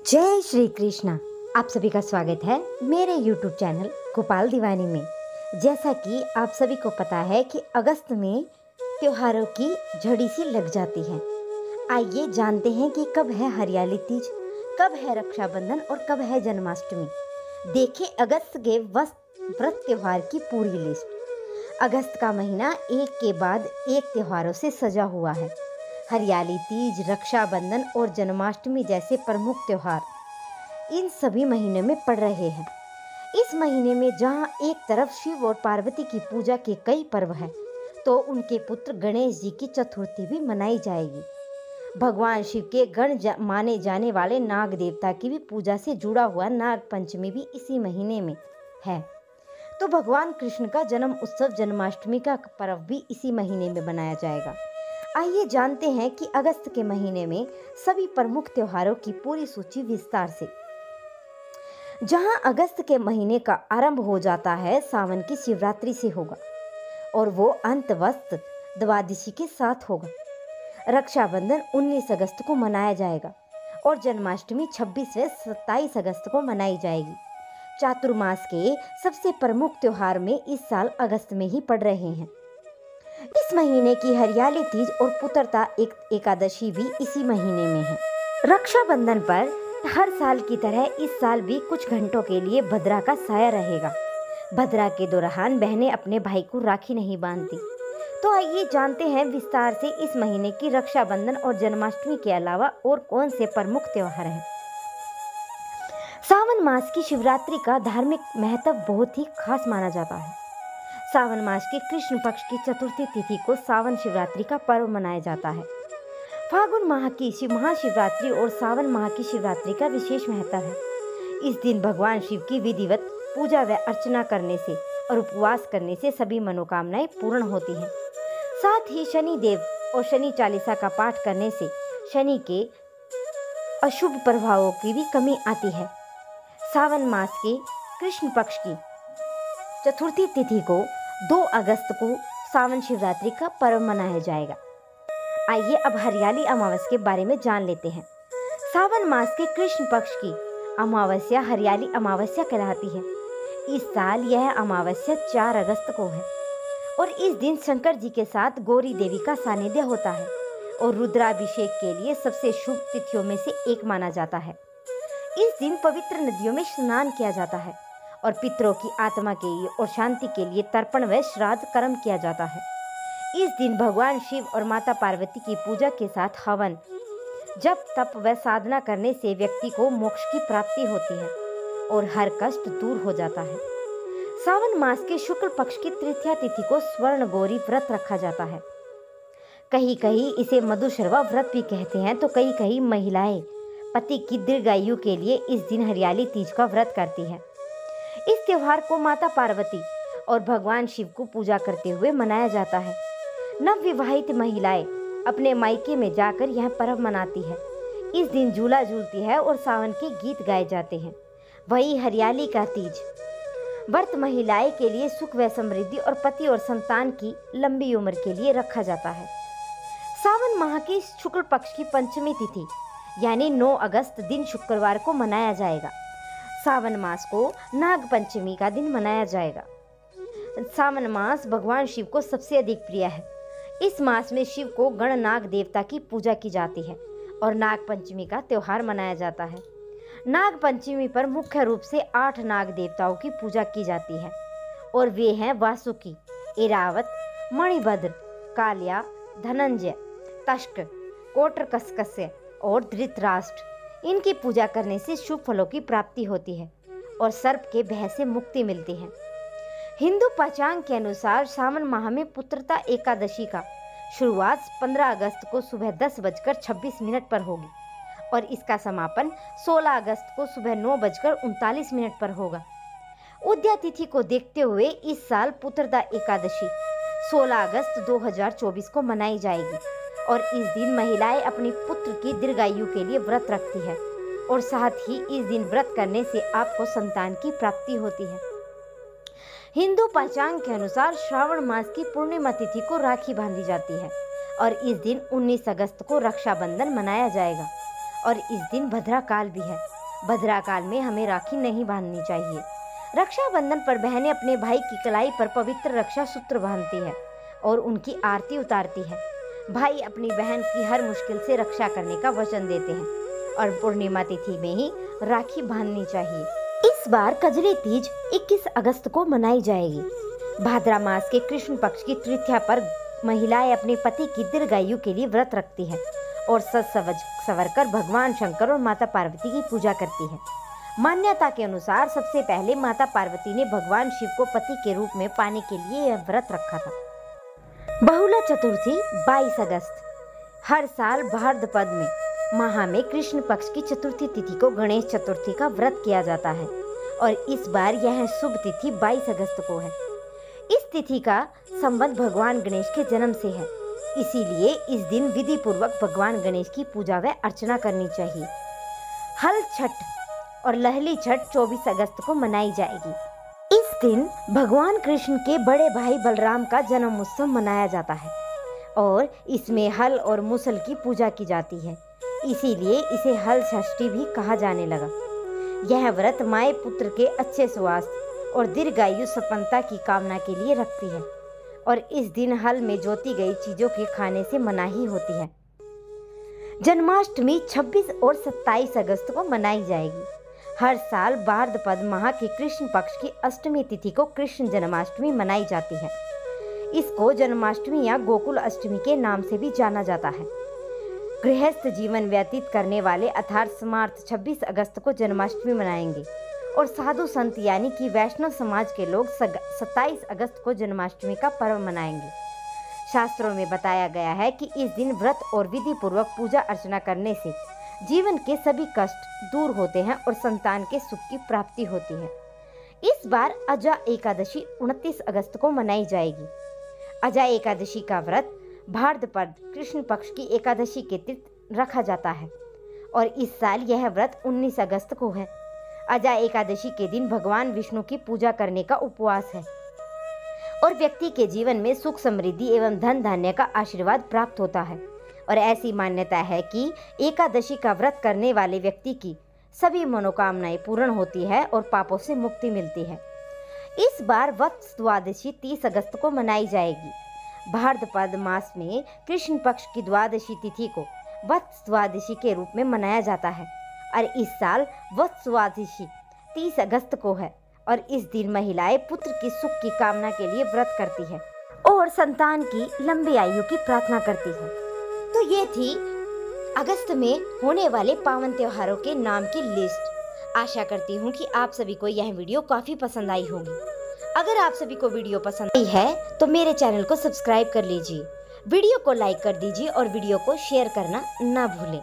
जय श्री कृष्णा। आप सभी का स्वागत है मेरे YouTube चैनल गोपाल दीवानी में। जैसा कि आप सभी को पता है कि अगस्त में त्योहारों की झड़ी सी लग जाती है। आइए जानते हैं कि कब है हरियाली तीज, कब है रक्षाबंधन और कब है जन्माष्टमी। देखें अगस्त के व्रत त्योहार की पूरी लिस्ट। अगस्त का महीना एक के बाद एक त्योहारों से सजा हुआ है। हरियाली तीज, रक्षाबंधन और जन्माष्टमी जैसे प्रमुख त्योहार इन सभी महीने में पड़ रहे हैं। इस महीने में जहां एक तरफ शिव और पार्वती की पूजा के कई पर्व हैं, तो उनके पुत्र गणेश जी की चतुर्थी भी मनाई जाएगी। भगवान शिव के गण माने जाने वाले नाग देवता की भी पूजा से जुड़ा हुआ नाग पंचमी भी इसी महीने में है। तो भगवान कृष्ण का जन्म उत्सव जन्माष्टमी का पर्व भी इसी महीने में मनाया जाएगा। आइए जानते हैं कि अगस्त के महीने में सभी प्रमुख त्योहारों की पूरी सूची विस्तार से। जहां अगस्त के महीने का आरंभ हो जाता है सावन की शिवरात्रि से होगा और वो अंतवस्त द्वादशी के साथ होगा। रक्षाबंधन 19 अगस्त को मनाया जाएगा और जन्माष्टमी 26 व 27 अगस्त को मनाई जाएगी। चातुर्मास के सबसे प्रमुख त्योहार में इस साल अगस्त में ही पड़ रहे हैं। इस महीने की हरियाली तीज और पुत्रता एकादशी भी इसी महीने में है। रक्षाबंधन पर हर साल की तरह इस साल भी कुछ घंटों के लिए भद्रा का साया रहेगा। भद्रा के दौरान बहनें अपने भाई को राखी नहीं बांधती। तो आइए जानते हैं विस्तार से इस महीने की रक्षाबंधन और जन्माष्टमी के अलावा और कौन से प्रमुख त्योहार हैं। सावन मास की शिवरात्रि का धार्मिक महत्व बहुत ही खास माना जाता है। सावन मास के कृष्ण पक्ष की चतुर्थी तिथि को सावन शिवरात्रि का पर्व मनाया जाता है। फागुन माह की महाशिवरात्रि और सावन माह की शिवरात्रि का विशेष महत्व है। इस दिन भगवान शिव की विधिवत पूजा व अर्चना करने से और उपवास करने से सभी मनोकामनाएं पूर्ण होती हैं। साथ ही शनि देव और शनि चालीसा का पाठ करने से शनि के अशुभ प्रभावों की भी कमी आती है। सावन मास के कृष्ण पक्ष की चतुर्थी तिथि को 2 अगस्त को सावन शिवरात्रि का पर्व मनाया जाएगा। आइए अब हरियाली अमावस्या के बारे में जान लेते हैं। सावन मास के कृष्ण पक्ष की अमावस्या हरियाली अमावस्या कहलाती है। इस साल यह अमावस्या 4 अगस्त को है और इस दिन शंकर जी के साथ गौरी देवी का सानिध्य होता है और रुद्राभिषेक के लिए सबसे शुभ तिथियों में से एक माना जाता है। इस दिन पवित्र नदियों में स्नान किया जाता है और पितरों की आत्मा के लिए और शांति के लिए तर्पण व श्राद्ध कर्म किया जाता है। इस दिन भगवान शिव और माता पार्वती की पूजा के साथ हवन, जप, तप व साधना करने से व्यक्ति को मोक्ष की प्राप्ति होती है और हर कष्ट दूर हो जाता है। सावन मास के शुक्ल पक्ष की तृतीया तिथि को स्वर्ण गौरी व्रत रखा जाता है। कहीं कहीं इसे मधुश्रवा व्रत भी कहते हैं, तो कहीं कहीं महिलाएं पति की दीर्घायु के लिए इस दिन हरियाली तीज का व्रत करती है। इस त्योहार को माता पार्वती और भगवान शिव को पूजा करते हुए मनाया जाता है। नवविवाहित महिलाएं अपने मायके में जाकर यह पर्व मनाती है। इस दिन झूला झूलती है और सावन के गीत गाए जाते हैं। वही हरियाली का तीज व्रत महिलाएं के लिए सुख व समृद्धि और पति और संतान की लंबी उम्र के लिए रखा जाता है। सावन माह की शुक्ल पक्ष की पंचमी तिथि यानी 9 अगस्त दिन शुक्रवार को मनाया जाएगा। सावन मास को नाग पंचमी का दिन मनाया जाएगा। सावन मास भगवान शिव को सबसे अधिक प्रिय है। इस मास में शिव को गण नाग देवता की पूजा की जाती है और नाग पंचमी का त्योहार मनाया जाता है। नाग पंचमी पर मुख्य रूप से 8 नाग देवताओं की पूजा की जाती है और वे हैं वासुकी, ऐरावत, मणिभद्र, कालिया, धनंजय, तष्क, कोटरकस्य और धृतराष्ट्र। इनकी पूजा करने से शुभ फलों की प्राप्ति होती है और सर्प के भय से मुक्ति मिलती है। हिंदू पंचांग के अनुसार सावन माह में पुत्रता एकादशी का शुरुआत 15 अगस्त को सुबह 10:26 पर होगी और इसका समापन 16 अगस्त को सुबह 9:39 पर होगा। उदया तिथि को देखते हुए इस साल पुत्रता एकादशी 16 अगस्त 2024 को मनाई जाएगी और इस दिन महिलाएं अपनी पुत्र की दीर्घायु के लिए व्रत रखती है और साथ ही इस दिन व्रत करने से आपको संतान की प्राप्ति होती है। हिंदू पंचांग के अनुसार श्रावण मास की पूर्णिमा तिथि को राखी बांधी जाती है और इस दिन 19 अगस्त को रक्षाबंधन मनाया जाएगा और इस दिन भद्राकाल भी है। भद्राकाल में हमें राखी नहीं बांधनी चाहिए। रक्षाबंधन पर बहनें अपने भाई की कलाई पर पवित्र रक्षा सूत्र बांधती है और उनकी आरती उतारती है। भाई अपनी बहन की हर मुश्किल से रक्षा करने का वचन देते हैं और पूर्णिमा तिथि में ही राखी बांधनी चाहिए। इस बार कजली तीज 21 अगस्त को मनाई जाएगी। भाद्रा मास के कृष्ण पक्ष की तृतीया पर महिलाएं अपने पति की दीर्घायु के लिए व्रत रखती हैं और सज सवर कर भगवान शंकर और माता पार्वती की पूजा करती है। मान्यता के अनुसार सबसे पहले माता पार्वती ने भगवान शिव को पति के रूप में पाने के लिए यह व्रत रखा था। बहुला चतुर्थी 22 अगस्त। हर साल भाद्रपद में माह में कृष्ण पक्ष की चतुर्थी तिथि को गणेश चतुर्थी का व्रत किया जाता है और इस बार यह शुभ तिथि 22 अगस्त को है। इस तिथि का संबंध भगवान गणेश के जन्म से है, इसीलिए इस दिन विधि पूर्वक भगवान गणेश की पूजा व अर्चना करनी चाहिए। हल छठ और लहली छठ 24 अगस्त को मनाई जाएगी। इस दिन भगवान कृष्ण के बड़े भाई बलराम का जन्म उत्सव मनाया जाता है और इसमें हल और मुसल की पूजा की जाती है, इसीलिए इसे हल षष्ठी भी कहा जाने लगा। यह व्रत माए पुत्र के अच्छे स्वास्थ्य और दीर्घायु संपन्नता की कामना के लिए रखती है और इस दिन हल में जोती गई चीजों के खाने से मनाही होती है। जन्माष्टमी 26 और 27 अगस्त को मनाई जाएगी। हर साल भाद्रपद माह के कृष्ण पक्ष की अष्टमी तिथि को कृष्ण जन्माष्टमी मनाई जाती है। इसको जन्माष्टमी या गोकुल अष्टमी के नाम से भी जाना जाता है। गृहस्थ जीवन व्यतीत करने वाले अर्थात स्मार्त 26 अगस्त को जन्माष्टमी मनाएंगे और साधु संत यानी कि वैष्णव समाज के लोग 27 अगस्त को जन्माष्टमी का पर्व मनाएंगे। शास्त्रों में बताया गया है कि इस दिन व्रत और विधि पूर्वक पूजा अर्चना करने से जीवन के सभी कष्ट दूर होते हैं और संतान के सुख की प्राप्ति होती है। इस बार अजा एकादशी 29 अगस्त को मनाई जाएगी। अजा एकादशी का व्रत भाद्रपद कृष्ण पक्ष की एकादशी के तीर्थ रखा जाता है और इस साल यह व्रत 19 अगस्त को है। अजा एकादशी के दिन भगवान विष्णु की पूजा करने का उपवास है और व्यक्ति के जीवन में सुख समृद्धि एवं धन धान्य का आशीर्वाद प्राप्त होता है और ऐसी मान्यता है कि एकादशी का व्रत करने वाले व्यक्ति की सभी मनोकामनाएं पूर्ण होती है और पापों से मुक्ति मिलती है। इस बार वत्स द्वादशी 30 अगस्त को मनाई जाएगी। भाद्रपद मास में कृष्ण पक्ष की द्वादशी तिथि को वत्स द्वादशी के रूप में मनाया जाता है और इस साल वत्स द्वादशी 30 अगस्त को है और इस दिन महिलाएं पुत्र की सुख की कामना के लिए व्रत करती है और संतान की लंबी आयु की प्रार्थना करती है। तो ये थी अगस्त में होने वाले पावन त्योहारों के नाम की लिस्ट। आशा करती हूँ कि आप सभी को यह वीडियो काफी पसंद आई होगी। अगर आप सभी को वीडियो पसंद आई है तो मेरे चैनल को सब्सक्राइब कर लीजिए, वीडियो को लाइक कर दीजिए और वीडियो को शेयर करना ना भूलें।